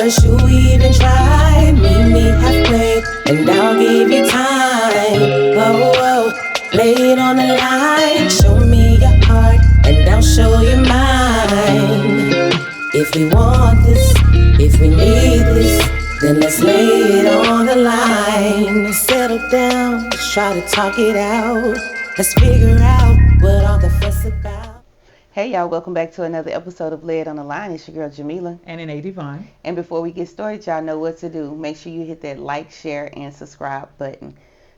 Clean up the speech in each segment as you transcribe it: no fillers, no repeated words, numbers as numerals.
Would you even try? Meet me halfway, and I'll give you time. Oh, oh, lay it on the line. Show me your heart, and I'll show you mine. If we want this, if we need this, then let's lay it on the line. Settle down, let's try to talk it out. Let's figure out what all the fuss about. Hey y'all, welcome back to another episode of Lay It on the Line. It's your girl Jamila. And Renee Divine. And before we get started, y'all know what to do. Make sure you hit that like, share, and subscribe button.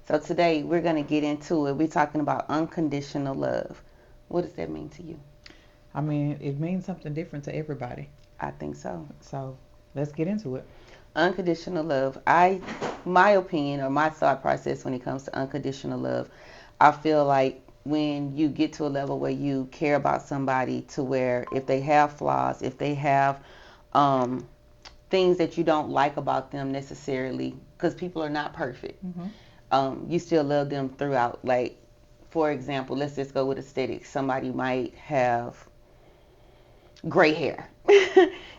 So today we're going to get into it. We're talking about unconditional love. What does that mean to you? I mean, it means something different to everybody. I think so. So let's get into it. Unconditional love. My opinion or my thought process when it comes to unconditional love, I feel like when you get to a level where you care about somebody to where if they have flaws, if they have things that you don't like about them necessarily, because people are not perfect, you still love them throughout. Like, for example, let's just go with aesthetics. Somebody might have gray hair.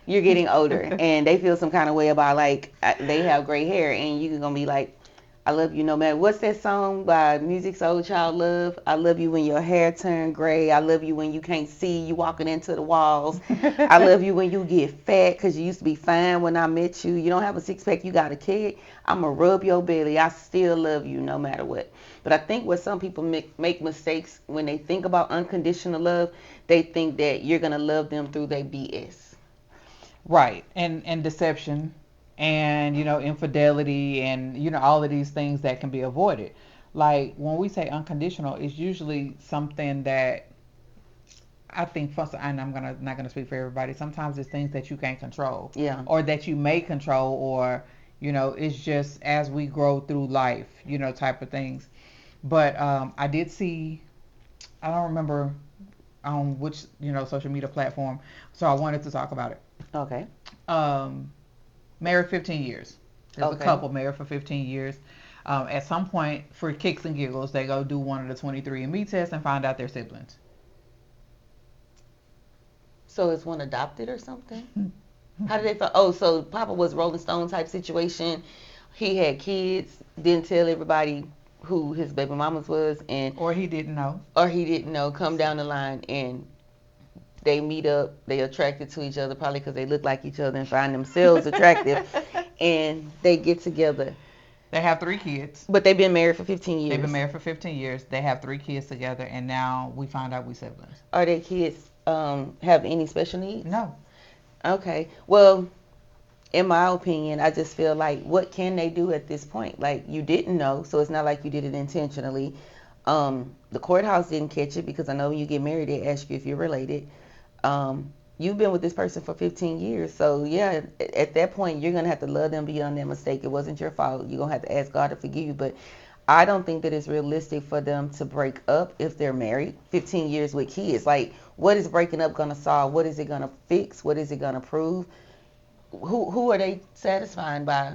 You're getting older and they feel some kind of way about like they have gray hair, and you're gonna be like, I love you no matter. What's that song by Music's Old Child Love? I love you when your hair turned gray. I love you when you can't see, you walking into the walls. I love you when you get fat because you used to be fine when I met you. You don't have a six pack, you got a kid. I'm gonna rub your belly. I still love you no matter what. But I think what some people make mistakes when they think about unconditional love, they think that you're gonna love them through their BS. Right. And deception and, infidelity and, all of these things that can be avoided. Like when we say unconditional, it's usually something that I think, and I'm not gonna speak for everybody. Sometimes it's things that you can't control, or that you may control, or it's just as we grow through life, type of things. But I did see, I don't remember on which social media platform, so I wanted to talk about it. Okay. Married 15 years. There's a couple married for 15 years. At some point, for kicks and giggles, they go do one of the 23andMe tests and find out they're siblings. So is one adopted or something? How did they find? Oh, so Papa was Rolling Stone type situation. He had kids, didn't tell everybody who his baby mamas was, or he didn't know. Come down the line and they meet up. They attracted to each other probably because they look like each other and find themselves attractive, and they get together. They have 3 kids. But they've been married for 15 years. They've been married for 15 years. They have 3 kids together, and now we find out we siblings. Are their kids have any special needs? No. Okay. Well, in my opinion, I just feel like, what can they do at this point? Like, you didn't know, so it's not like you did it intentionally. The courthouse didn't catch it because I know when you get married, they ask you if you're related. You've been with this person for 15 years. So, yeah, at that point, you're going to have to love them beyond their mistake. It wasn't your fault. You're going to have to ask God to forgive you. But I don't think that it's realistic for them to break up if they're married 15 years with kids. Like, what is breaking up going to solve? What is it going to fix? What is it going to prove? Who are they satisfying by?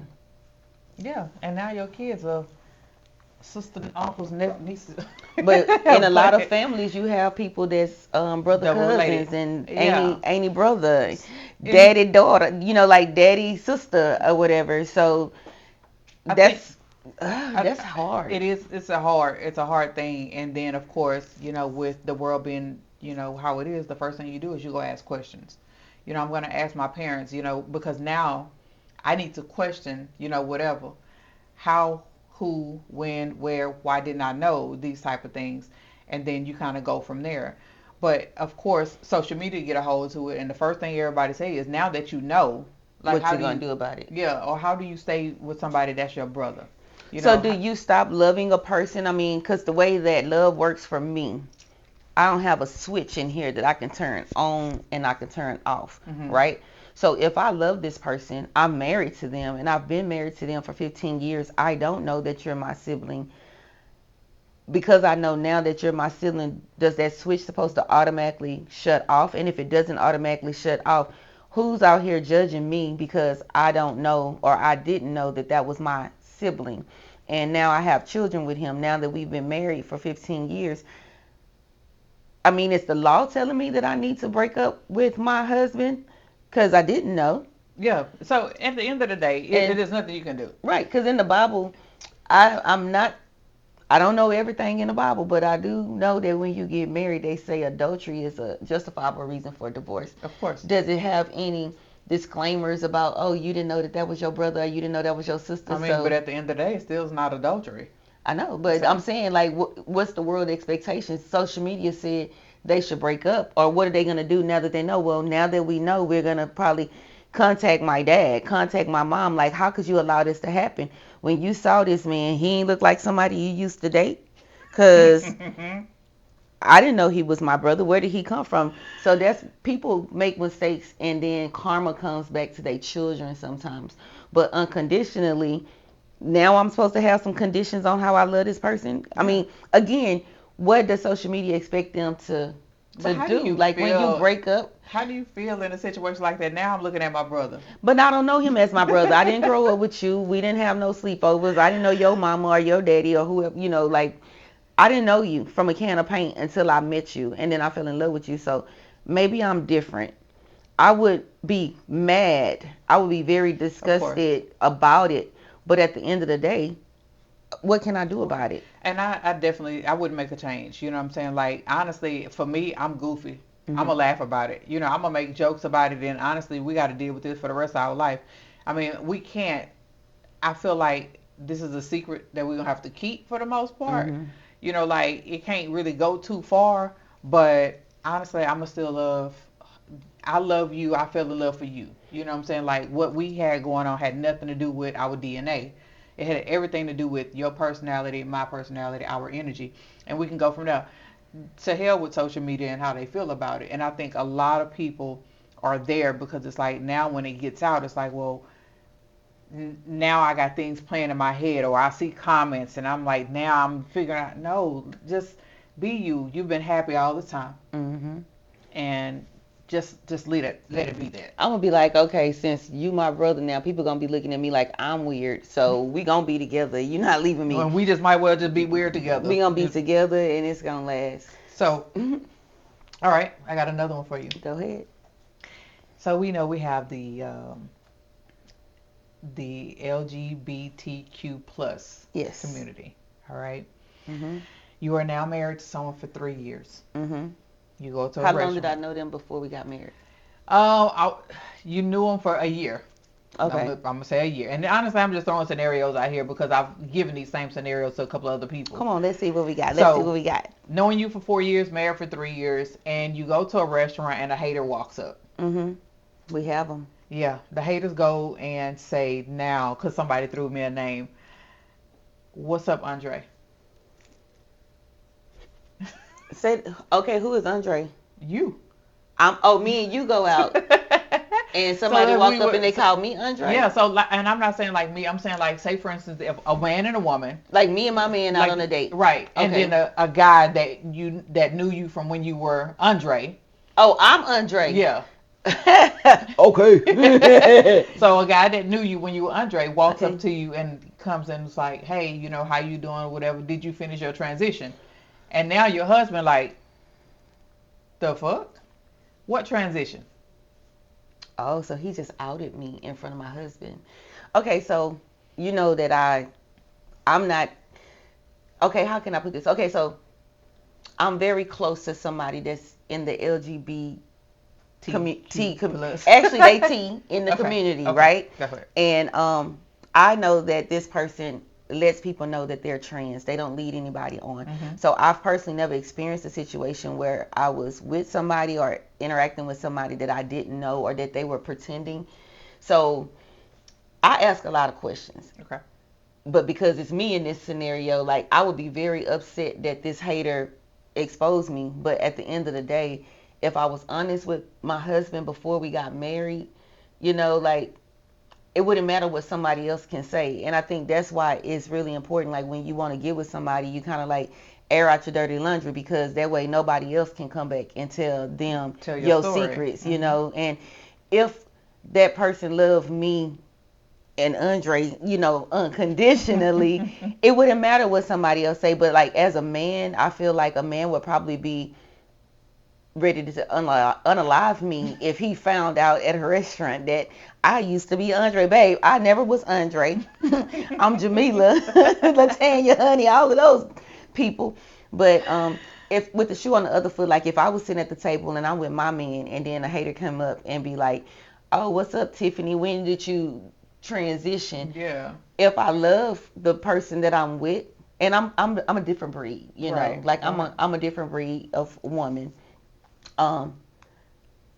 Yeah, and now your kids are sister, uncles, nieces. But in a lot of families, you have people that's brother Double cousins related. and Yeah. auntie brother, daddy daughter, like daddy sister or whatever. So that's hard. It is. It's a hard thing. And then of course, with the world being, how it is, the first thing you do is you go ask questions. I'm going to ask my parents, because now I need to question, whatever, how, who, when, where, why didn't I know, these type of things. And then you kind of go from there. But of course, social media get a hold to it. And the first thing everybody say is, now that you know, like, what you going to do about it? Yeah. Or how do you stay with somebody that's your brother? So do you stop loving a person? I mean, because the way that love works for me, I don't have a switch in here that I can turn on and I can turn off, right? So if I love this person, I'm married to them, and I've been married to them for 15 years. I don't know that you're my sibling. Because I know now that you're my sibling, does that switch supposed to automatically shut off? And if it doesn't automatically shut off, who's out here judging me because I don't know, or I didn't know that was my sibling? And now I have children with him now that we've been married for 15 years. I mean, is the law telling me that I need to break up with my husband because I didn't know? Yeah. So at the end of the day, it And is nothing you can do. right, because in the Bible, I'm not. I don't know everything in the Bible, but I do know that when you get married, they say adultery is a justifiable reason for divorce. Of course. Does it have any disclaimers about, oh, you didn't know that that was your brother, or you didn't know that was your sister? I mean, but So at the end of the day, it still is not adultery. I know, The but I'm same. saying like, what's the world expectations? Social media said they should break up, or what are they gonna do now that they know? Well, now that we know, we're gonna probably contact my dad, contact my mom. Like, how could you allow this to happen? When you saw this man, he ain't look like somebody you used to date. Cause I didn't know he was my brother. Where did he come from? So that's people make mistakes and then karma comes back to their children sometimes. But unconditionally, now I'm supposed to have some conditions on how I love this person. I Yeah. mean, again, what does social media expect them to But how do do? you Like when you feel? break up, How do you feel in a situation like that? Now I'm looking at my brother. but I don't know him as my brother. I didn't grow up with you. We didn't have no sleepovers. I didn't know your mama or your daddy or whoever, like I didn't know you from a can of paint until I met you and then I fell in love with you. So maybe I'm different. I would be mad. I would be very Of course. disgusted about it. But at the end of the day, what can I do about it? And I definitely I wouldn't make a change. You know what I'm saying? Like honestly, for me, I'm goofy. I'm Hmm. gonna laugh about it. You know, I'm gonna make jokes about it. And honestly, we got to deal with this for the rest of our life. I mean, we can't. I feel like this is a secret that we're gonna have to keep for the most part. Hmm. You know, like it can't really go too far. But honestly, I'ma still love. I love you. I fell in love for you. You know what I'm saying? Like what we had going on had nothing to do with our DNA. It had everything to do with your personality, my personality, our energy, and we can go from there. To hell with social media and how they feel about it. And I think a lot of people are there because it's like now when it gets out, it's like, well, now I got things playing in my head, or I see comments, and I'm like, now I'm figuring out, no, just be you. You've been happy all the time, Hmm. and just let it be that. I'm gonna be like, okay, since you my brother now, people gonna be looking at me like I'm weird. So we gonna be together. You're not leaving me. And we just might well just be weird together. We gonna be together and it's gonna last. So, all right, I got another one for you. Go ahead. So we know we have the LGBTQ plus Yes. community. All right. Mhm. You are now married to someone for 3 years. Mhm. You go to a How long did I restaurant. know them before we got married? Oh, you knew them for a year. Okay. I'm gonna say a year. And honestly, I'm just throwing scenarios out here because I've given these same scenarios to a couple of other people. Come on, let's see what we got. Let's see what So we got. knowing you for 4 years, married for 3 years, and you go to a restaurant and a hater walks up. Mhm. We have them. Yeah, the haters go and say now, because somebody threw me a name. What's up, Andre? Say, okay, who is Andre? You. Me and you go out and So somebody if we walked up were, and they so, called me Andre. yeah. So and I'm not saying like me. I'm saying like say for instance, if a man and a woman, Like me and my man out on a like date. right, and then Okay. a guy that knew you from when you were Andre. Oh, I'm Andre. Yeah. Okay. So a guy that knew you when you were Andre walks up Okay. to you and comes and is like, hey, how you doing? Whatever. Did you finish your transition? And now your husband like, the fuck? What transition? Oh, so he just outed me in front of my husband. Okay, so you know that I'm not. Okay, how can I put this? Okay, so I'm very close to somebody that's in the LGBT TQ plus. actually they T in the Okay. community, Okay. right? Go ahead. And I know that this person lets people know that they're trans. They don't lead anybody on. Mm-hmm. So I've personally never experienced a situation where I was with somebody or interacting with somebody that I didn't know or that they were pretending. So I ask a lot of questions. Okay. But because it's me in this scenario, like I would be very upset that this hater exposed me. But at the end of the day, if I was honest with my husband before we got married, like it wouldn't matter what somebody else can say. And I think that's why it's really important. Like when you want to get with somebody, you kind of like air out your dirty laundry because that way nobody else can come back and tell them Tell your your story. secrets, Mm-hmm. And if that person loved me and Andre, unconditionally, it wouldn't matter what somebody else say. But like as a man, I feel like a man would probably be ready to unalive me if he found out at a restaurant that I used to be Andre. Babe, I never was Andre. I'm Jamila, Latanya, honey, all of those people. But if with the shoe on the other foot, like if I was sitting at the table and I'm with my man, and then a hater come up and be like, "Oh, what's up, Tiffany? When did you transition?" Yeah. If I love the person that I'm with, and I'm a different breed, you know, Right. like I'm Right. a different breed of woman. Um,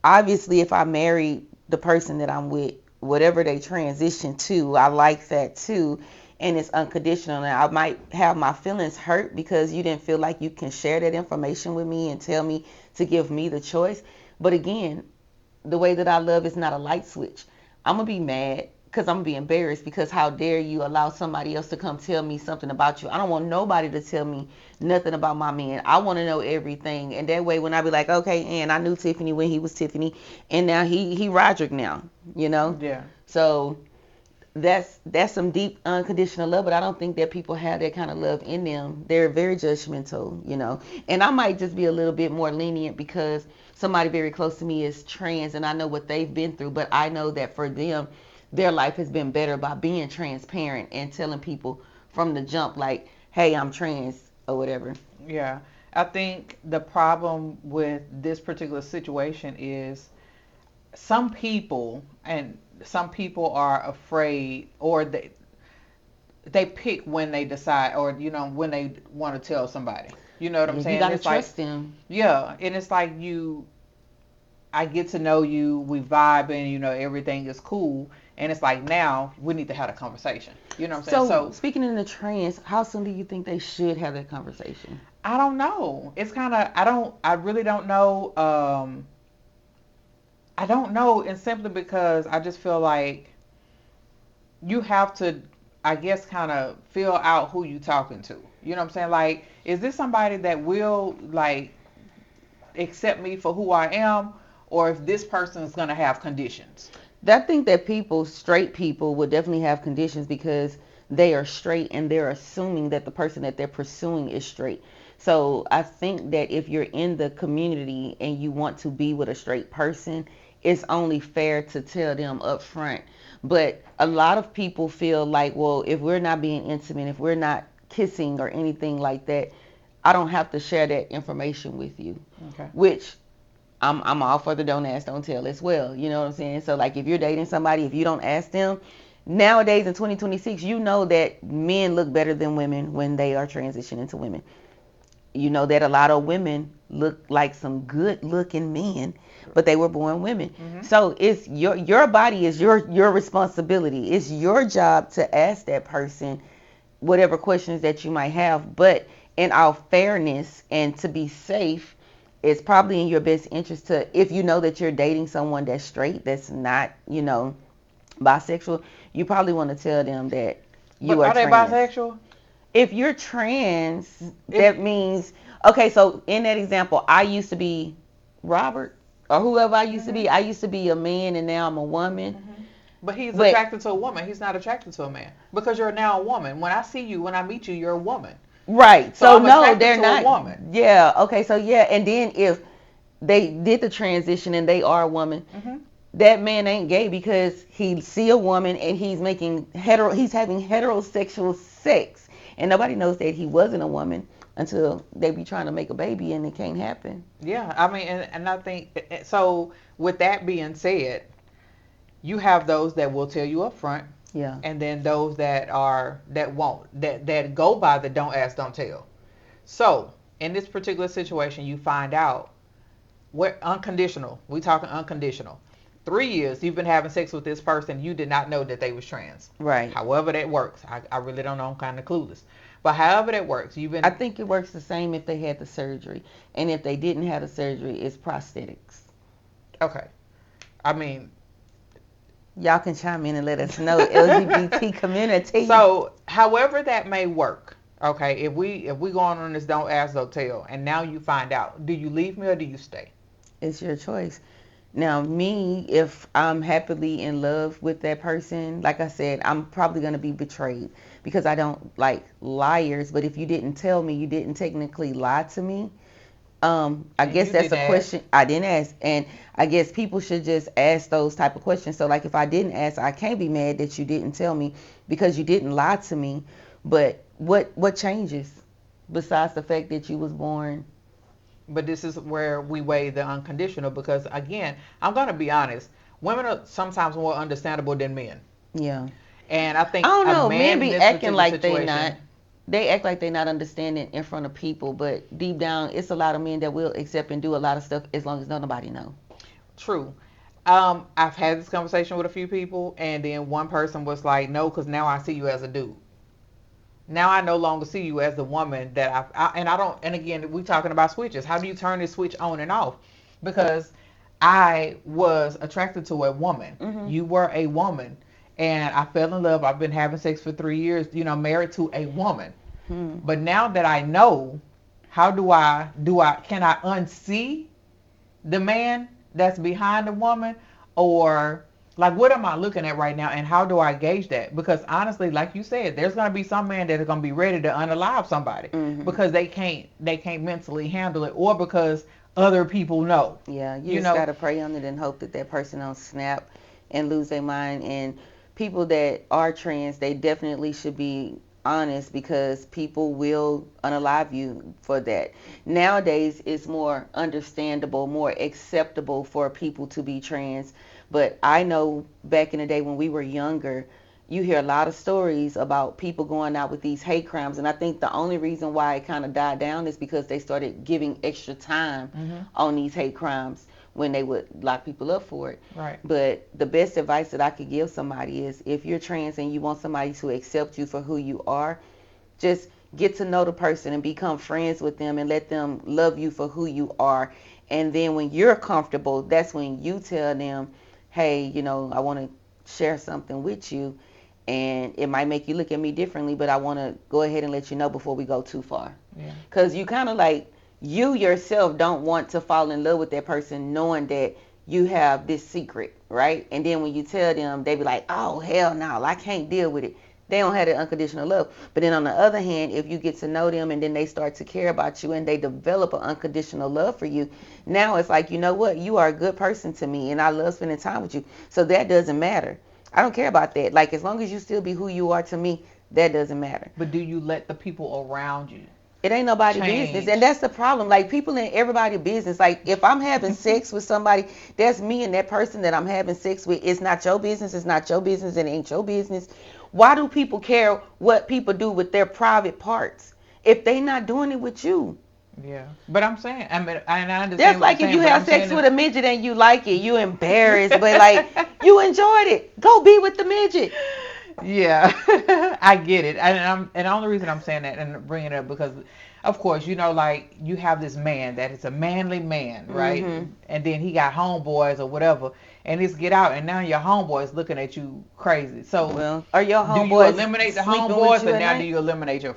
Obviously, if I marry the person that I'm with, whatever they transition to, I like that too. And it's unconditional. Now, I might have my feelings hurt because you didn't feel like you can share that information with me and tell me to give me the choice. But again, the way that I love is not a light switch. I'm gonna be mad because I'm gonna be embarrassed because how dare you allow somebody else to come tell me something about you. I don't want nobody to tell me nothing about my man. I want to know everything, and that way when I be like, okay, and I knew Tiffany when he was Tiffany, and now he Roderick now, you know. Yeah. So that's some deep unconditional love, but I don't think that people have that kind of love in them. They're very judgmental, you know. And I might just be a little bit more lenient because somebody very close to me is trans and I know what they've been through, but I know that for them their life has been better by being transparent and telling people from the jump like, "Hey, I'm trans" or whatever. Yeah. I think the problem with this particular situation is some people are afraid, or they pick when they decide, or when they want to tell somebody. You know what I'm Yeah, you saying? got to It's like, trust them. yeah, and it's like I get to know you, we vibe, and everything is cool, and it's like now we need to have a conversation. You know what I'm saying? So, So speaking in the trans, how soon do you think they should have that conversation? I don't know. It's kind of I really don't know. I don't know, and simply because I just feel like you have to, I guess, kind of feel out who you talking to. You know what I'm saying? Like, is this somebody that will like accept me for who I am, or if this person is gonna have conditions? I think that people, straight people, would definitely have conditions because they are straight and they're assuming that the person that they're pursuing is straight. So I think that if you're in the community and you want to be with a straight person, it's only fair to tell them up front. But a lot of people feel like, well, if we're not being intimate, if we're not kissing or anything like that, I don't have to share that information with you. Okay. Which I'm all for the don't ask, don't tell as well. You know what I'm saying? So like if you're dating somebody, if you don't ask them, nowadays in 2026, you know that men look better than women when they are transitioning to women. You know that a lot of women look like some good looking men, but they were born women. Mm-hmm. So it's your body is your responsibility. It's your job to ask that person whatever questions that you might have. But in all fairness and to be safe, it's probably in your best interest to, if you know that you're dating someone that's straight, that's not, bisexual, you probably want to tell them that you But are are they trans. bisexual? If you're trans, If that means, okay, so in that example, I used to be Robert or whoever I used to Mm-hmm. be. I used to be a man and now I'm a woman. Mm-hmm. But he's But attracted to a woman. He's not attracted to a man because you're now a woman. When I see you, when I meet you, you're a woman. right. So So I'm no, attracted they're to a not. woman. Yeah. Okay. So yeah, and then if they did the transition and they are a woman, Mm-hmm. that man ain't gay because he see a woman and he's having heterosexual sex, and nobody knows that he wasn't a woman until they be trying to make a baby and it can't happen. Yeah, I mean, and I think so. With that being said, you have those that will tell you up front, Yeah. and then those that won't, that go by the don't ask, don't tell. So in this particular situation, you find out what unconditional. We talking unconditional. 3 years you've been having sex with this person, you did not know that they was trans. Right. However that works, I really don't know. I'm kind of clueless. But however that works, you've I been think it works the same if they had the surgery, and if they didn't have the surgery, it's prosthetics. okay. I mean, Y'all can chime in and let us know, LGBT community. so, however that may work, okay, if we go on this don't ask don't tell, and now you find out, do you leave me or do you stay? It's your choice. Now, me, if I'm happily in love with that person, like I said, I'm probably going to be betrayed because I don't like liars. But if you didn't tell me, you didn't technically lie to me. I And guess you that's didn't a ask. question I didn't ask, and I guess people should just ask those type of questions. So, like, if I didn't ask, I can't be mad that you didn't tell me because you didn't lie to me. But what changes besides the fact that you was born? But this is where we weigh the unconditional because, again, I'm going to be honest. Women are sometimes more understandable than men. Yeah, And I I think don't a know. Men man in be this acting particular like they not. situation, They act like they not understanding in front of people, but deep down, it's a lot of men that will accept and do a lot of stuff as long as nobody know. true. I've had this conversation with a few people, and then one person was like, "No, because now I see you as a dude. Now I no longer see you as the woman that and I don't." And again, we talking about switches. How do you turn this switch on and off? Because I was attracted to a woman. Mhm. You were a woman, and I fell in love. I've been having sex for 3 years. Married to a woman. Hmm. But now that I know, how do I can I unsee the man that's behind the woman, or like what am I looking at right now, and how do I gauge that? Because honestly, like you said, there's gonna be some men that are gonna be ready to unalive somebody Mhm. because they can't mentally handle it, or because other people know. Yeah, you You just know, gotta pray on it and hope that that person don't snap and lose their mind. And people that are trans, they definitely should be honest because people will unalive you for that. Nowadays, it's more understandable, more acceptable for people to be trans. But I know back in the day when we were younger, you hear a lot of stories about people going out with these hate crimes. And I think the only reason why it kind of died down is because they started giving extra time mm-hmm, on these hate crimes when they would lock people up for it. right. But the best advice that I could give somebody is if you're trans and you want somebody to accept you for who you are, just get to know the person and become friends with them and let them love you for who you are. And then when you're comfortable, that's when you tell them, hey, I want to share something with you. And it might make you look at me differently, but I want to go ahead and let you know before we go too far. Yeah. Because you kind of like, you yourself don't want to fall in love with that person knowing that you have this secret, right? And then when you tell them, they be like, oh, hell no, I can't deal with it. They don't have that unconditional love. But then on the other hand, if you get to know them and then they start to care about you and they develop an unconditional love for you, now it's like, you know what? You are a good person to me and I love spending time with you. So that doesn't matter. I don't care about that. Like, as long as you still be who you are to me, that doesn't matter. But do you let the people around you It ain't nobody business, and change? that's the problem. Like, people in everybody business. Like, if I'm having sex with somebody, that's me and that person that I'm having sex with. It's not your business. It's not your business. It ain't your business. Why do people care what people do with their private parts if they not doing it with you? Yeah, but I'm saying, I mean, and I understand That's what you're like if you saying, but have I'm sex saying with a midget and you like it, you embarrassed, but like you enjoyed it. Go be with the midget. yeah, I get it, and the only reason I'm saying that and bringing it up because, of course, like you have this man that is a manly man, right? Mhm. And then he got homeboys or whatever, and it's get out, and now your homeboys looking at you crazy. So, Well, are your do you homeboys eliminate the sleeping with homeboys, you or at now do night? you eliminate your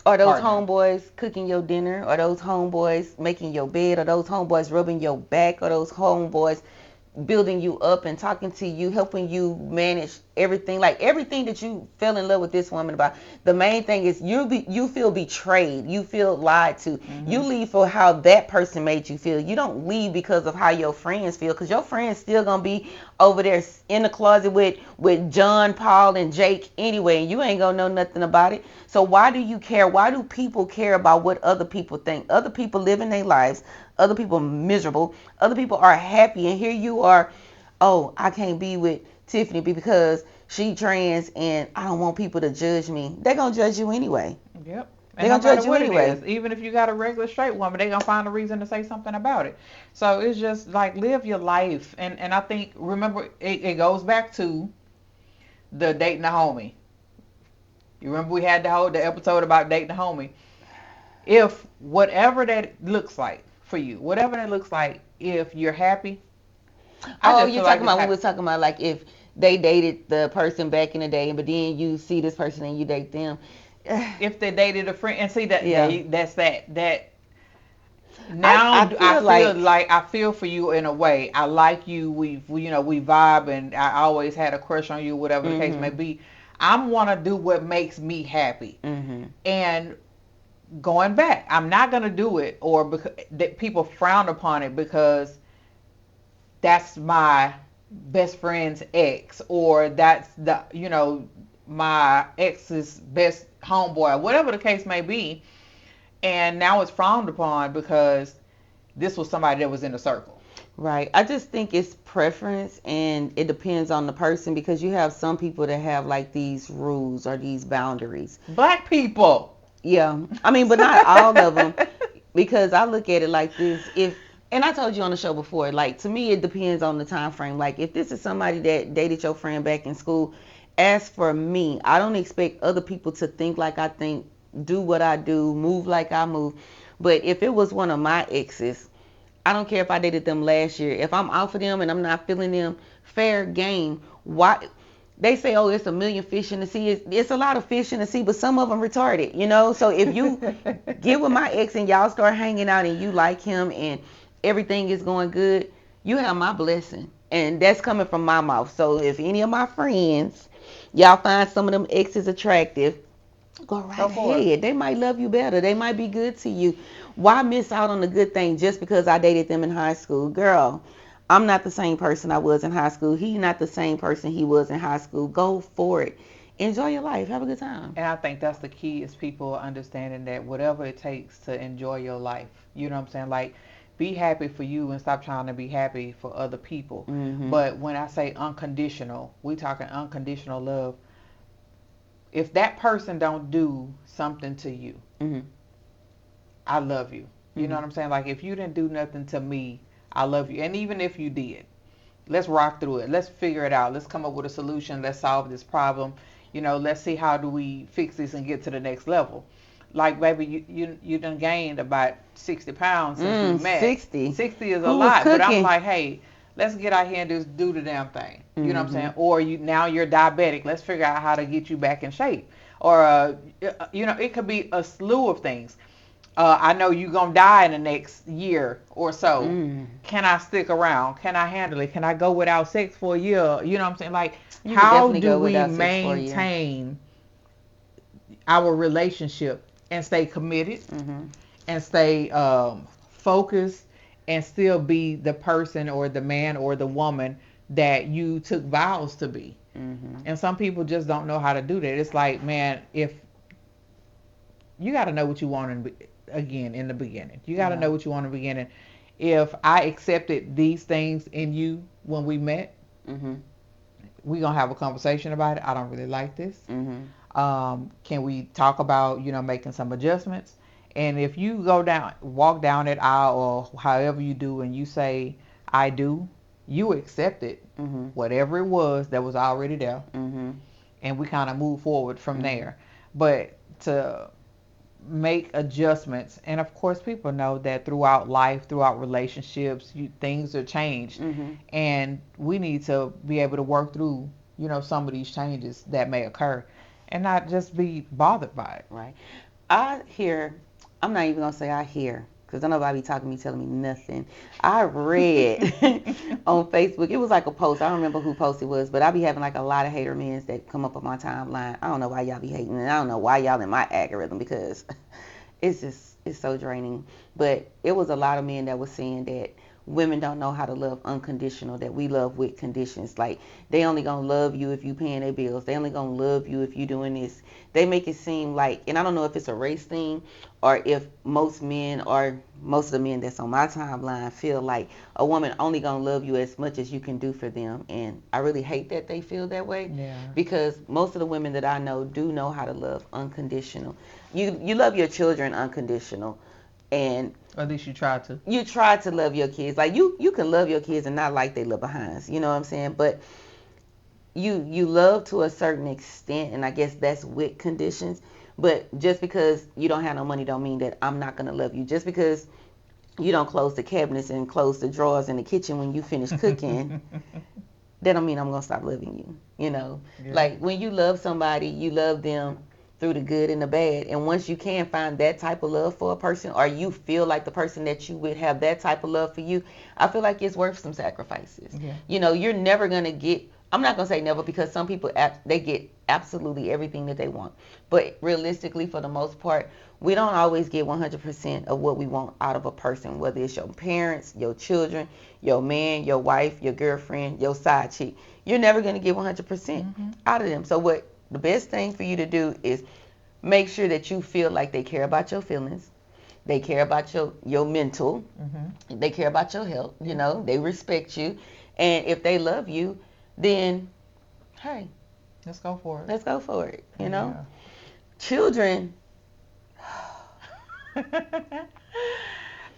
Are those partner? homeboys cooking your dinner? Are those homeboys making your bed? Are those homeboys rubbing your back? Are those homeboys building you up and talking to you, helping you manage everything, like everything that you fell in love with this woman about? The main thing is you feel betrayed, you feel lied to. You Hmm. leave for how that person made you feel. You don't leave because of how your friends feel, because your friends still gonna be over there in the closet with John, Paul, and Jake anyway, and you ain't gonna know nothing about it. So why do you care? Why do people care about what other people think? Other people living their lives, other people miserable, other people are happy, and here you are, oh, I can't be with Tiffany because she trans and I don't want people to judge me. They're gonna judge you anyway. Yep. They're And no gonna matter judge you what it anyway. is, even if you got a regular straight woman, they gonna find a reason to say something about it. So it's just like live your life, and I think remember it goes back to the dating the homie. You remember we had the episode about dating the homie. If whatever that looks like for you, whatever that looks like, if you're happy, I Oh, just you're feel like talking it's about when we were talking about like if they dated the person back in the day, but then you see this person and you date them. if they dated a friend and see that Yeah. that's that. I Now I feel feel like like I feel for you in a way. I like you. We vibe, and I always had a crush on you, whatever the case may mhm. be. I'm want to do what makes me happy, Mhm. and going back. I'm not going to do it, or because that people frown upon it because that's my best friend's ex, or that's the my ex's best homeboy, whatever the case may be, and now it's frowned upon because this was somebody that was in the circle. Right. I just think it's preference and it depends on the person because you have some people that have like these rules or these boundaries. Black people. Yeah. I mean, but not all of them because I look at it like this. If and I told you on the show before, like to me it depends on the time frame. Like if this is somebody that dated your friend back in school, as for me, I don't expect other people to think like I think, do what I do, move like I move. But if it was one of my exes, I don't care if I dated them last year. If I'm out for them and I'm not feeling them, fair game. Why? They say, oh, it's a million fish in the sea. It's a lot of fish in the sea, but some of them retarded, you know? So if you get with my ex and y'all start hanging out and you like him and everything is going good, you have my blessing. And that's coming from my mouth. So if any of my friends, y'all find some of them exes attractive, go right ahead. They might love you better. They might be good to you. Why miss out on the good thing just because I dated them in high school? Girl, I'm not the same person I was in high school. He's not the same person he was in high school. Go for it. Enjoy your life. Have a good time. And I think that's the key is people understanding that whatever it takes to enjoy your life. You know what I'm saying? Like, be happy for you and stop trying to be happy for other people. Mm-hmm. But when I say unconditional, we talking unconditional love. If that person don't do something to you, Mm-hmm. I love you. You Mm-hmm. know what I'm saying? Like if you didn't do nothing to me, I love you. And even if you did, let's rock through it. Let's figure it out. Let's come up with a solution. Let's solve this problem. Let's see how do we fix this and get to the next level. Like baby, you done gained about 60 pounds since we met. 60. 60 is a Who was lot, but I'm cooking? like, hey, let's get out here and just do the damn thing. You know what I'm Mm-hmm. saying? Or now you're diabetic. Let's figure out how to get you back in shape. Or it could be a slew of things. I know you're going to die in the next year or so. Mm. Can I stick around? Can I handle it? Can I go without sex for a year? You know what I'm saying? Like, You could how definitely do go we without sex for a year. maintain our relationship and stay committed Mm-hmm. and stay focused and still be the person or the man or the woman that you took vows to be? Mm-hmm. And some people just don't know how to do that. It's like, man, if you got to know what you want again in the beginning. You got to Yeah. know what you want in the beginning. If I accepted these things in you when we met, Mm-hmm. we gonna have a conversation about it. I don't really like this. Mm-hmm. Can we talk about making some adjustments? And if you walk down that aisle or however you do, and you say I do, you accepted Mm-hmm. whatever it was that was already there, Mm-hmm. and we kind of move forward from Mm-hmm. there. But to make adjustments, and of course people know that throughout life, throughout relationships, things are changed, Mm-hmm. and we need to be able to work through some of these changes that may occur and not just be bothered by it. Right. I hear, I'm not even going to say I hear, because don't nobody be talking to me, telling me nothing. I read on Facebook, it was like a post. I don't remember who post it was, but I be having like a lot of hater men that come up on my timeline. I don't know why y'all be hating, and I don't know why y'all in my algorithm because it's so draining. But it was a lot of men that was saying that women don't know how to love unconditional, that we love with conditions. Like they only gonna love you if you paying their bills. They only gonna love you if you doing this. They make it seem like, and I don't know if it's a race thing or if most men or most of the men that's on my timeline feel like a woman only gonna love you as much as you can do for them. And I really hate that they feel that way Yeah. because most of the women that I know do know how to love unconditional. You love your children unconditional, and Or at least you try to. you try to love your kids. Like you can love your kids and not like they little behinds. You know what I'm saying? But you love to a certain extent, and I guess that's with conditions. But just because you don't have no money don't mean that I'm not gonna love you. Just because you don't close the cabinets and close the drawers in the kitchen when you finish cooking, that don't mean I'm gonna stop loving you. You know, Yeah. like when you love somebody, you love them through the good and the bad. And once you can find that type of love for a person, or you feel like the person that you would have that type of love for you, I feel like it's worth some sacrifices. Yeah. You know, you're never gonna get I'm not gonna say never because some people they get absolutely everything that they want, but realistically, for the most part, we don't always get 100% of what we want out of a person, whether it's your parents, your children, your man, your wife, your girlfriend, your side chick. You're never gonna get 100% out of them. So what the best thing for you to do is make sure that you feel like they care about your feelings, they care about your mental, they care about your health. You know, they respect you, and if they love you, then hey, Let's go for it. let's go for it. You know, Yeah. children.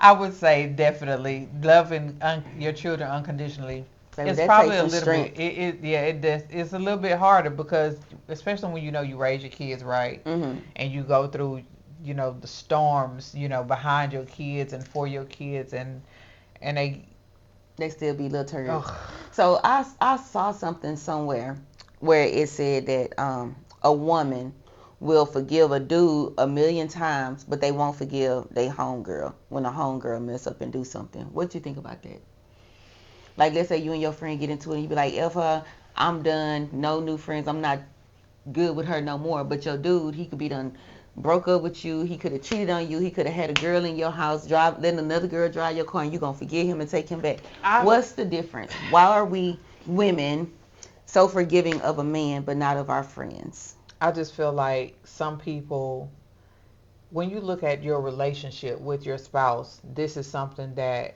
I would say definitely loving your children unconditionally. Baby, It's that takes probably a some little bit. strength. Yeah, it does. It's a little bit harder because, especially when you know you raise your kids right, Mm-hmm. and you go through, the storms, behind your kids and for your kids, and They still be little turds. ugh, So I saw something somewhere where it said that a woman will forgive a dude 1,000,000 times, but they won't forgive their homegirl when a homegirl mess up and do something. What you think about that? Like, let's say you and your friend get into it, and you be like, "F her, I'm done. No new friends. I'm not good with her no more." But your dude, he could be done broke up with you. He could have cheated on you. He could have had a girl in your house, letting another girl drive your car, and you gonna forget him and take him back. I What's the difference? Why are we women so forgiving of a man but not of our friends? I just feel like some people, when you look at your relationship with your spouse, this is something that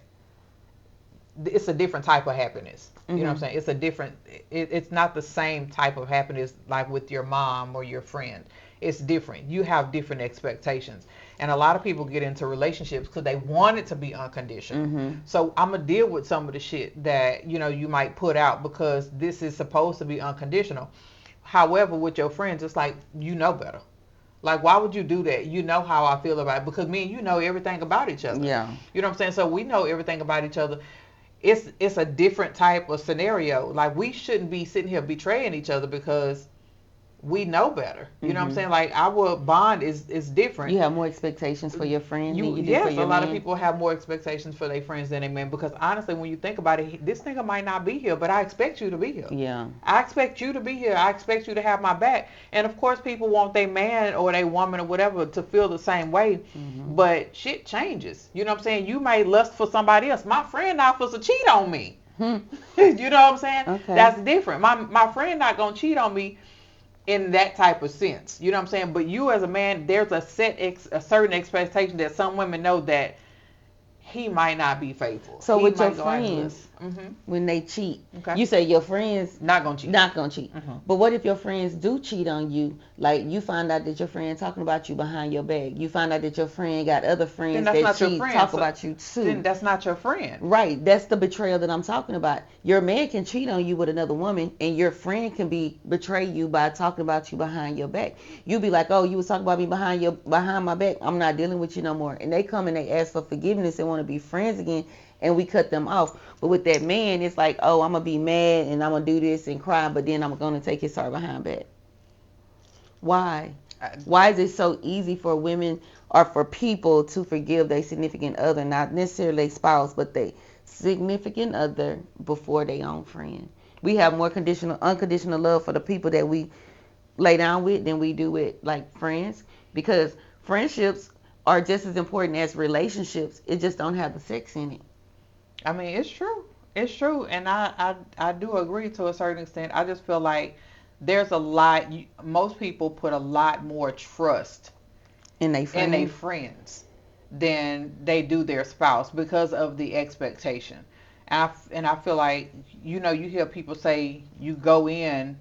it's a different type of happiness. You know what I'm Mm-hmm. saying? It's a different. It's not the same type of happiness like with your mom or your friend. It's different. You have different expectations, and a lot of people get into relationships because they want it to be unconditional. Mm-hmm. So I'm gonna deal with some of the shit that you might put out because this is supposed to be unconditional. However, with your friends, it's like you know better. Like, why would you do that? You know how I feel about it because me and you know everything about each other. Yeah. You know what I'm saying? So we know everything about each other. It's a different type of scenario. Like we shouldn't be sitting here betraying each other because we know better. You know what I'm Mm-hmm. saying? Like our bond is different. You have more expectations for your friend than you do for Yes, a your lot of man. people have more expectations for their friends than their men because honestly, when you think about it, this nigga might not be here, but I expect you to be here. Yeah. I expect you to be here. I expect you to have my back. And of course, people want their man or their woman or whatever to feel the same way. Mm-hmm. But shit changes. You know what I'm saying? You may lust for somebody else. My friend not supposed to cheat on me. Hmm. You know what I'm saying? Okay. That's different. My friend not gonna cheat on me in that type of sense. You know what I'm saying? But you as a man, there's a certain expectation that some women know that he might not be faithful. So He with your might go out and list. friends, Mm-hmm. when they cheat, Okay. you say your friends Not gonna cheat. not gonna cheat. Mm-hmm. But what if your friends do cheat on you? Like you find out that your friend talking about you behind your back. You find out that your friend got other Then friends that's that not your cheat, friend. talk So about you then too. that's not your friend. Right, that's the betrayal that I'm talking about. Your man can cheat on you with another woman, and your friend can betray you by talking about you behind your back. You be like, "Oh, you was talking about me behind my back. I'm not dealing with you no more." And they come and they ask for forgiveness and want to be friends again, and we cut them off. But with that man, it's like, "Oh, I'm gonna be mad and I'm gonna do this and cry, but then I'm gonna take his heart behind back." Why? I, Why is it so easy for women or for people to forgive their significant other, not necessarily their spouse, but their significant other before their own friend? We have more unconditional love for the people that we lay down with than we do with like friends, because friendships are just as important as relationships. It just don't have the sex in it. I mean, it's true. It's true, and I do agree to a certain extent. I just feel like there's a lot. Most people put a lot more trust In their in their friends. friends than they do their spouse because of the expectation. And I feel like you hear people say you go in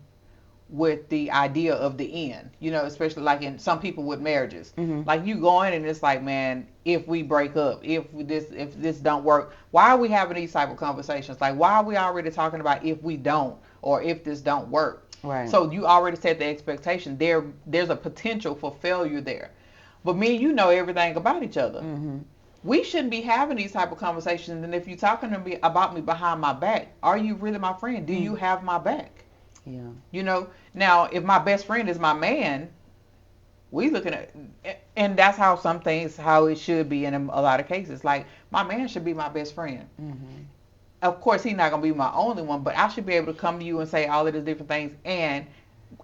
with the idea of the end, especially like in some people with marriages. Hmm. Like you go in and it's like, man, if we break up, if this don't work, why are we having these type of conversations? Like why are we already talking about if we don't or if this don't work? Right. So you already set the expectation. There's a potential for failure there. But me and you know everything about each other. Hmm. We shouldn't be having these type of conversations. And if you're talking to me about me behind my back, are you really my friend? Do you have my back? Yeah. Now if my best friend is my man, we looking at, and that's how how it should be in a lot of cases. Like my man should be my best friend. Hmm. of course he's not gonna be my only one, but I should be able to come to you and say all of these different things and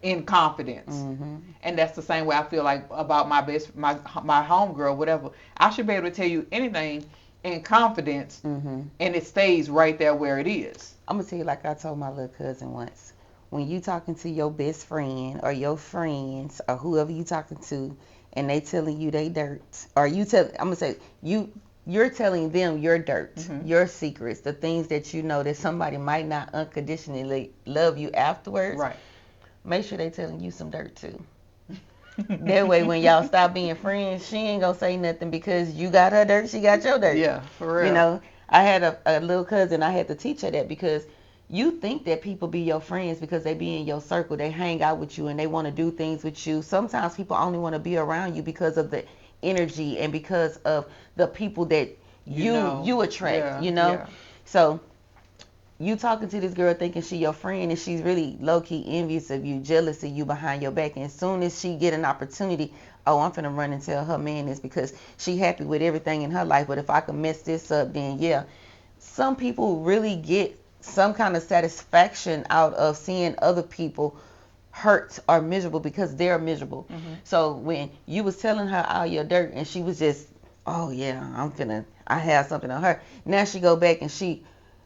in confidence. Mm-hmm. And that's the same way I feel like about my homegirl, whatever. I should be able to tell you anything in confidence, Mm-hmm. and it stays right there where it is. I'm gonna tell you like I told my little cousin once. When you talking to your best friend or your friends or whoever you talking to, and they telling you they dirt, or you tell, I'm gonna say you're telling them your dirt, Mm-hmm. your secrets, the things that you know that somebody might not unconditionally love you afterwards. Right. Make sure they telling you some dirt too. That way, when y'all stop being friends, she ain't gonna say nothing because you got her dirt, she got your dirt. Yeah, for You real. know, I had a little cousin, I had to teach her that because you think that people be your friends because they be in your circle, they hang out with you and they want to do things with you. Sometimes people only want to be around you because of the energy and because of the people that you attract, Yeah, you know? yeah. So you talking to this girl thinking she your friend and she's really low-key envious of you, jealous of you behind your back, and as soon as she get an opportunity, oh, I'm finna run and tell her man this because she happy with everything in her life, but if I can mess this up, then yeah. Some people really get some kind of satisfaction out of seeing other people hurt or miserable because they're miserable. Mm-hmm. So when you was telling her all your dirt and she was just, oh yeah, I have something on her, now she go back and she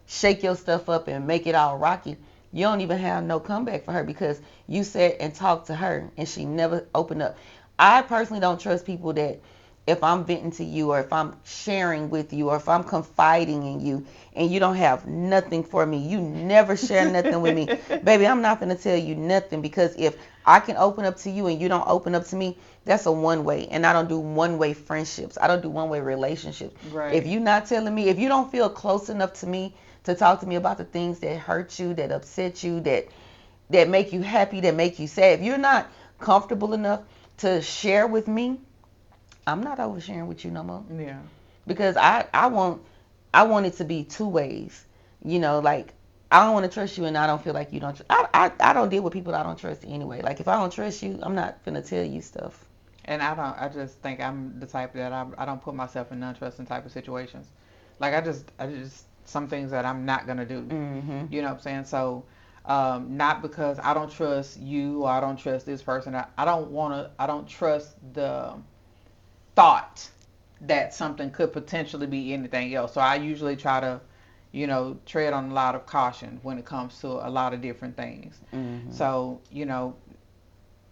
shake your stuff up and make it all rocky. You don't even have no comeback for her because you sat and talked to her and she never opened up. I personally don't trust people that if I'm venting to you or if I'm sharing with you or if I'm confiding in you and you don't have nothing for me, you never share nothing with me, baby, I'm not going to tell you nothing because if I can open up to you and you don't open up to me, that's a one way. And I don't do one way friendships. I don't do one way relationships. If Right. you're not telling me, if you don't feel close enough to me to talk to me about the things that hurt you, that upset you, that make you happy, that make you sad, if you're not comfortable enough to share with me, I'm not oversharing with you no more Yeah. because I want it to be two ways. Like I don't want to trust you, and I don't feel like you don't. I don't deal with people I don't trust anyway. Like if I don't trust you, I'm not gonna tell you stuff. And I don't. I just think I'm the type that I don't put myself in non-trusting type of situations. Like I just some things that I'm not gonna do. Mhm. You know what I'm saying? So, not because I don't trust you or I don't trust this person. I don't wanna. I don't trust the thought that something could potentially be anything else. So I usually try to, tread on a lot of caution when it comes to a lot of different things. Mhm. So,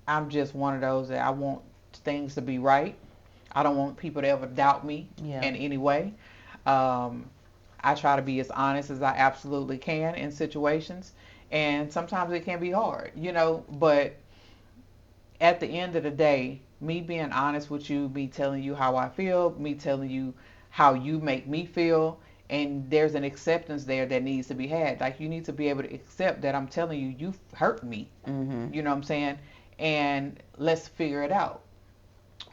I'm just one of those that I want things to be right. I don't want people to ever doubt me Yeah. in any way. Um, I try to be as honest as I absolutely can in situations. And sometimes it can be hard, but at the end of the day, me being honest with you, me telling you how I feel, me telling you how you make me feel, and there's an acceptance there that needs to be had. Like you need to be able to accept that I'm telling you you hurt me. Mhm. You know what I'm saying? And let's figure it out.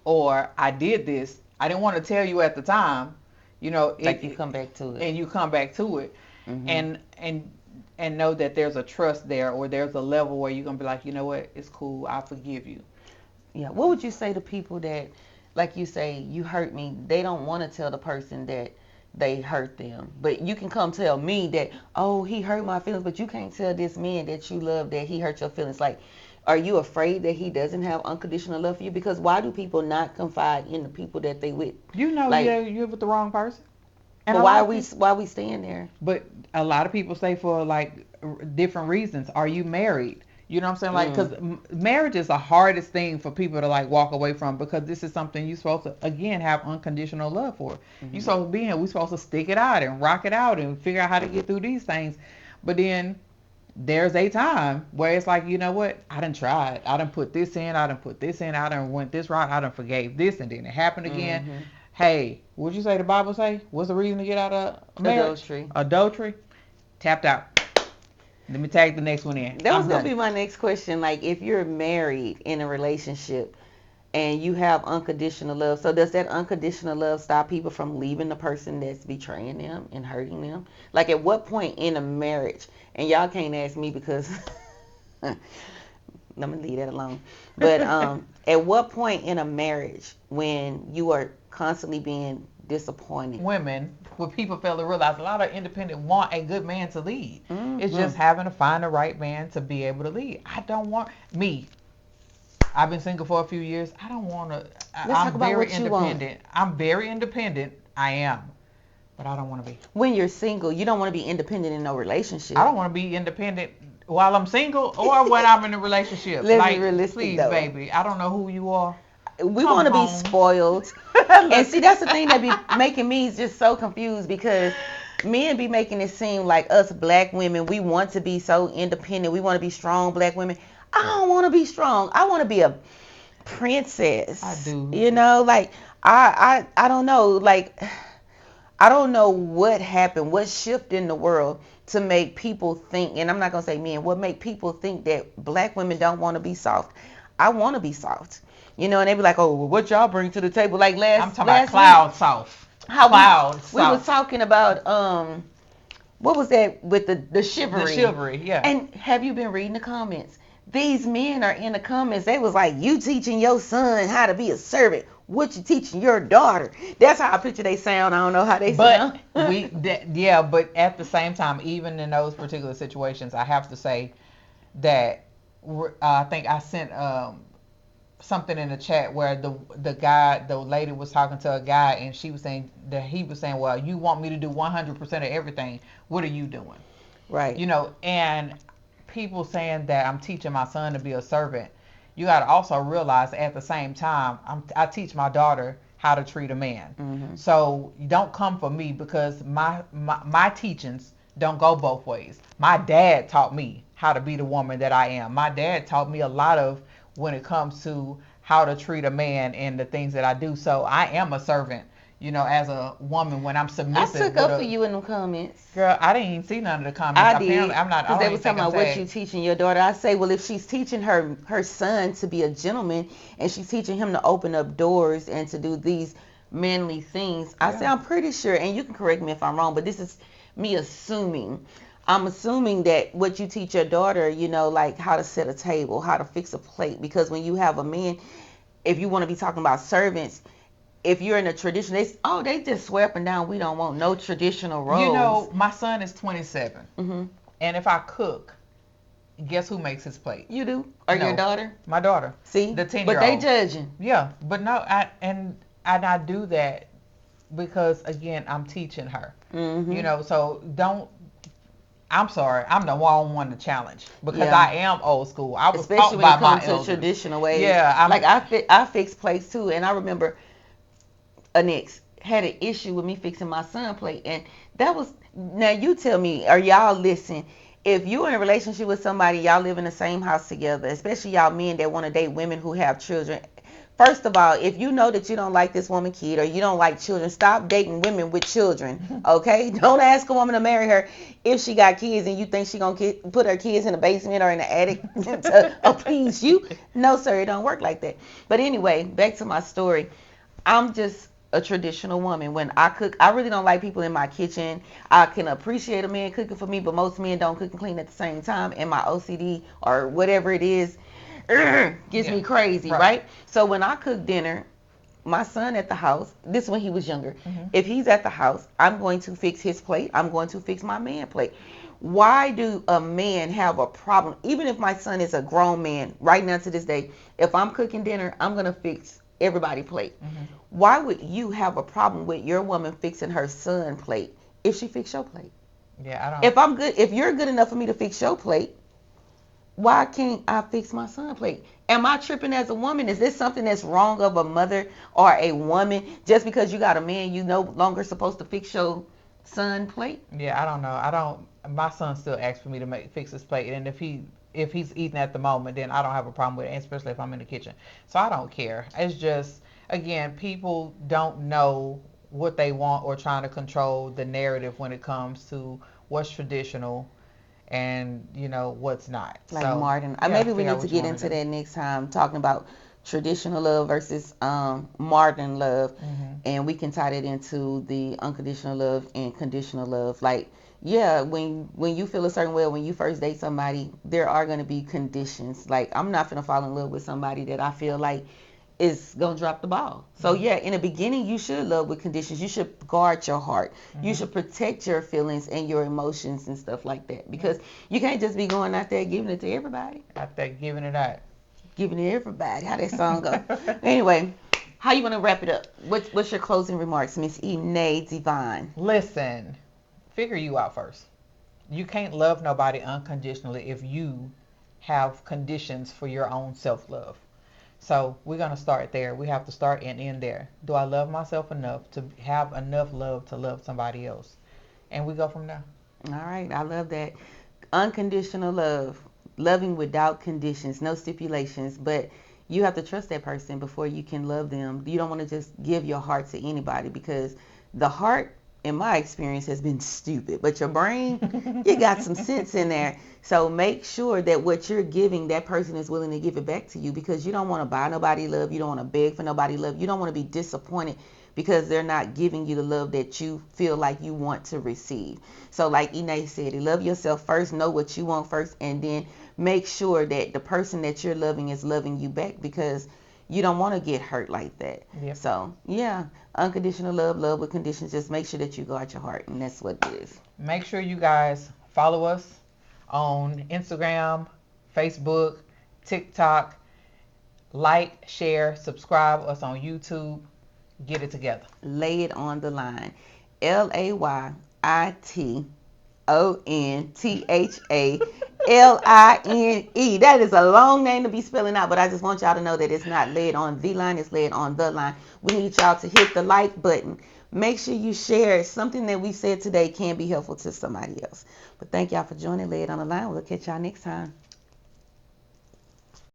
Or I did this. I didn't want to tell you at the time. Like you come back to it. And you come back to it, Mhm. and know that there's a trust there, or there's a level where you're gonna be like, you know what, it's cool, I forgive you. Yeah. What would you say to people that, like you say, you hurt me? They don't want to tell the person that they hurt them, but you can come tell me that, oh, he hurt my feelings, but you can't tell this man that you love that he hurt your feelings. Like, are you afraid that he doesn't have unconditional love for you? Because why do people not confide in the people that they with? Like, You're with the wrong person. And but a why lot are of we people, why are we staying there? but a lot of people say for like different reasons. Are you married? You know what I'm saying? Like, Mm. because marriage is the hardest thing for people to like walk away from, because this is something you're supposed to again have unconditional love for. You Mhm. supposed to be here. We supposed to stick it out and rock it out and figure out how to get through these things. But then there's a time where it's like, you know what? I done tried. I done put this in. I done put this in. I done went this route. I done forgave this, and then it happened again. Mhm. Hey, what'd you say the Bible say? What's the reason to get out of marriage? Adultery. Adultery. Tapped out. Let me tag the next one in. That was I'm gonna done. be my next question. Like, if you're married in a relationship and you have unconditional love, so does that unconditional love stop people from leaving the person that's betraying them and hurting them? Like, at what point in a marriage, and y'all can't ask me because let me leave that alone. But at what point in a marriage, when you are constantly being disappointing. women, what people fail to realize, a lot of independent want a good man to lead. It's Mm-hmm. just having to find the right man to be able to lead. I don't want me. I've been single for a few years. I don't want to. Let's talk I'm about very what you want. independent. I'm very independent. I am, but I don't want to be. When you're single, you don't want to be independent in no I relationship. don't want to be independent while I'm single or when I'm in a relationship. Let's be Like, realistic please, though. baby, I don't know who you are. We Come want to be home. spoiled. And see, that's the thing that be making me just so confused because men be making it seem like us black women, we want to be so independent. We want to be strong black women. I don't want to be strong. I want to be a I princess. do. You know, like I don't know, like I don't know what happened, what shift in the world to make people think, and I'm not gonna say men, what make people think that black women don't want to be soft. I want to be soft, you know, and they be like, oh, well, what y'all bring to the table? Like I'm last talking about last week, cloud soft. how Cloud we was soft. talking about what was that with the The chivalry? chivalry, yeah. And have you been reading the comments? These men are in the comments. They was like, you teaching your son how to be a servant. What you teaching your daughter? That's how I picture they sound. I don't know how they But sound. yeah, but at the same time, even in those particular situations, I have to say that I think I sent something in the chat where the lady was talking to a guy, and she was saying that he was saying, well, you want me to do 100% of everything. What are you doing? Right. And people saying that I'm teaching my son to be a servant. You got to also realize at the same time, I teach my daughter how to treat a man. Mm-hmm. So you don't come for me because my teachings don't go both ways. My dad taught me how to be the woman that I am. My dad taught me a lot of when it comes to how to treat a man and the things that I do. So I am a servant, as a woman when I'm I submissive took with up for a you in the comments. girl. I didn't even see none of the comments. I Apparently, did, I'm not. I because don't they even was think talking I'm about what you tagged. teaching your daughter. I say, well, if she's teaching her son to be a gentleman and she's teaching him to open up doors and to do these manly things, I say Yeah. I'm pretty sure, and you can correct me if I'm wrong, but this is me assuming. I'm assuming that what you teach your daughter, like how to set a table, how to fix a plate, because when you have a man, if you want to be talking about servants, if you're in a tradition, they just swear up and down. We don't want no traditional roles. My son is 27, Hmm. and if I cook, guess who makes his plate? You do, or your No, daughter? my daughter, See, the 10 but year they old. judging. Yeah, but no, I do that because again, I'm teaching her. Hmm. So don't. I'm sorry, I'm the wrong one to challenge because Yeah, I am old school. I was especially taught when it by my comes to elders. traditional ways. Yeah, Like I fix plates too, and I remember an ex had an issue with me fixing my son plate, and that was now you tell me, or y'all listen. If you're in a relationship with somebody, y'all live in the same house together, especially y'all men that want to date women who have children. First of all, if you know that you don't like this woman kid or you don't like children, stop dating women with children. Okay? Don't ask a woman to marry her if she got kids and you think she gonna put her kids in the basement or in the attic to appease you. No, sir, it don't work like that. But anyway, back to my story. I'm just a traditional woman. When I cook, I really don't like people in my kitchen. I can appreciate a man cooking for me, but most men don't cook and clean at the same time. And my OCD or whatever it is gets yeah, me crazy, right. right? So when I cook dinner, my son at the house, this is when he was younger. Hmm. If he's at the house, I'm going to fix his plate. I'm going to fix my man plate. Why do a man have a problem? Even if my son is a grown man, right now to this day, if I'm cooking dinner, I'm going to fix everybody's plate. Hmm. Why would you have a problem with your woman fixing her son plate if she fix your plate? Yeah, I don't. If you're good enough for me to fix your plate, why can't I fix my son plate? Am I tripping as a woman? Is this something that's wrong of a mother or a woman just because you got a man you no longer supposed to fix your son plate? Yeah, I don't know. I don't. My son still asks for me to fix his plate, and if he's eating at the moment, then I don't have a problem with it, especially if I'm in the kitchen. So I don't care. It's just again, people don't know what they want or trying to control the narrative when it comes to what's traditional and what's not. Like So Martin. you got to Maybe we figure out need to what you get want to into do. that next time, talking about traditional love versus modern love, Hmm. and we can tie that into the unconditional love and conditional love. Like, yeah, when you feel a certain way, when you first date somebody, there are gonna be conditions. Like, I'm not gonna fall in love with somebody that I feel like is gonna drop the ball. So yeah, in the beginning you should love with conditions. You should guard your heart. You should protect your feelings and your emotions and stuff like that, because you can't just be going out there giving it to everybody. Out there giving it out. Giving it to everybody. How that song go? Anyway, how you want to wrap it up? What's your closing remarks, Miss Ene Divine? Listen, figure you out first. You can't love nobody unconditionally if you have conditions for your own self-love. So we're going to start there. We have to start and end there. Do I love myself enough to have enough love to love somebody else? And we go from there. All right, I love that. Unconditional love, loving without conditions, no stipulations, but you have to trust that person before you can love them. You don't want to just give your heart to anybody, because the heart, in my experience, has been stupid, but your brain, you got some sense in there. So make sure that what you're giving, that person is willing to give it back to you, because you don't want to buy nobody love. You don't want to beg for nobody love. You don't want to be disappointed because they're not giving you the love that you feel like you want to receive. So like Ine said, love yourself first, know what you want first, and then make sure that the person that you're loving is loving you back, because you don't want to get hurt like that. Yep. So yeah, unconditional love, love with conditions. Just make sure that you guard your heart, and that's what it is. Make sure you guys follow us on Instagram, Facebook, TikTok. Like, share, subscribe us on YouTube. Get it together. Lay it on the line. LAYITONTHALINE. That is a long name to be spelling out, but I just want y'all to know that it's not laid on the line, it's laid on the line. We need y'all to hit the like button. Make sure you share. Something that we said today can be helpful to somebody else. But thank y'all for joining Lay It on the Line. We'll catch y'all next time.